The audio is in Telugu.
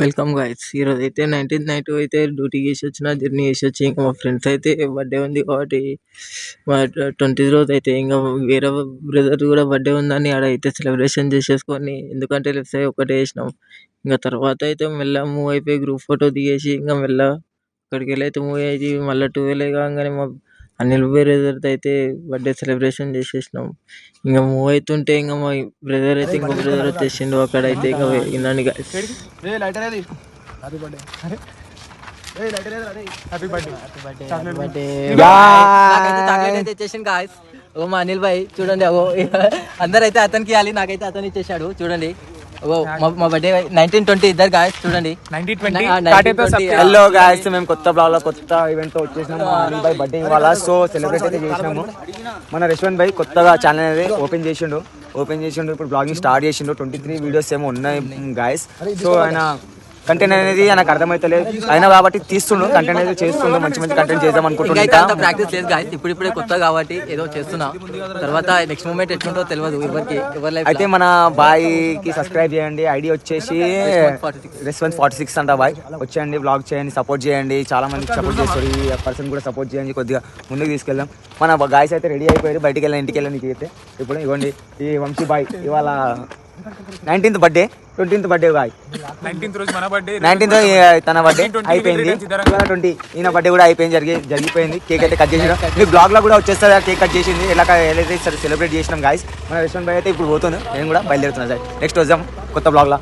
Welcome guys. ఈరోజు అయితే 19th నైట్ అయితే డ్యూటీ చేసి వచ్చిన, జర్నీ చేసి వచ్చి ఇంకా మా ఫ్రెండ్స్ అయితే బర్త్డే ఉంది కాబట్టి మా 20th రోజు అయితే ఇంకా వేరే బ్రదర్ కూడా బర్త్డే ఉందని ఆడ అయితే సెలబ్రేషన్ చేసేసుకొని, ఎందుకంటే లెఫ్ట్ సైడ్ ఒకటే వేసినాం. ఇంకా తర్వాత అయితే మెల్ల మూవ్ అయిపోయి గ్రూప్ ఫోటో దిగేసి ఇంకా మెల్ల అక్కడికి వెళ్ళి అయితే మూవ్ అయ్యి మళ్ళీ 12 కాగానే మా అనిల్ బ్రదర్తో అయితే బర్త్డే సెలబ్రేషన్ చేసేసినాం. ఇంకా మూవ్ అవుతుంటే ఇంకా మా బ్రదర్ అయితే ఇంకో బ్రదర్ వచ్చేసిండు అక్కడైతే ఇంకా విన్నాను guys. తెచ్చేసింది గాయస్. ఓ మా అనిల్ భాయ్ చూడండి, అగో అందరైతే అతనికి ఇవ్వాలి, నాకైతే అతను ఇచ్చేసాడు చూడండి. మా బర్త్డే 1920 ఇద్దరు గాయస్ చూడండి. హలో గాయస్, మేము కొత్త బ్లాగ్ లో కొత్త ఈవెంట్ తో వచ్చేసినాము. అనిల్ భాయ్ బర్త్డే ఇవాళ, సో సెలబ్రేట్ అయితే చేసినాము. మన రెస్టారెంట్ భాయ్ కొత్తగా ఛానల్ అనేది ఓపెన్ చేసిండు. ఇప్పుడు బ్లాగింగ్ స్టార్ట్ చేసిండు. 23 వీడియోస్ ఏమో ఉన్నాయి గాయస్. సో ఆయన కంటెంట్ అనేది నాకు అర్థమైతలేదు అయినా కాబట్టి తీస్తుండు, కంటెంట్ అయితే చేస్తుండు. మంచి కంటెంట్ చేద్దాం అనుకుంటున్నా. ప్రాక్టీస్ లేదు గాయస్, ఇప్పుడిప్పుడే కొత్త కాబట్టి ఏదో చేస్తున్నా. తర్వాత నెక్స్ట్ మూమెంట్ ఎట్లుంటో తెలియదు ఎవరికి. అయితే మన బాయ్ కి సబ్స్క్రైబ్ చేయండి. ఐడి వచ్చేసి రెస్పాన్స్ 46 అంట. బాయ్ వచ్చేయండి, బ్లాగ్ చేయండి, సపోర్ట్ చేయండి. చాలా మందికి సపోర్ట్ చేస్తారు. ఈ పర్సన్ కూడా సపోర్ట్ చేయండి, కొద్దిగా ముందుకు తీసుకెళ్దాం. మన గాయస్ అయితే రెడీ అయిపోయారు, బయటికి వెళ్ళాను, ఇంటికి వెళ్ళాను. నీకు అయితే ఇప్పుడు ఇవ్వండి ఈ వంశీ బాయ్ ఇవాళ 19th birthday, 20th birthday boy. 19th తన బర్త్డే అయిపోయింది. 20 ఈయన బర్త్డే కూడా అయిపోయింది, జరిగిపోయింది. కేక్ అయితే కట్ చేసినాం. మీ బ్లాగ్ లో కూడా వచ్చేస్తుంది కేక్ కట్ చేసింది. ఎలా సెలబ్రేట్ చేసినాం గాయస్. మన రెస్టారెంట్ బాయ్ అయితే ఇప్పుడు పోతున్నాను, నేను కూడా బయలుదేరుతున్నా సార్. నెక్స్ట్ వద్దాం కొత్త బ్లాగ్ లో.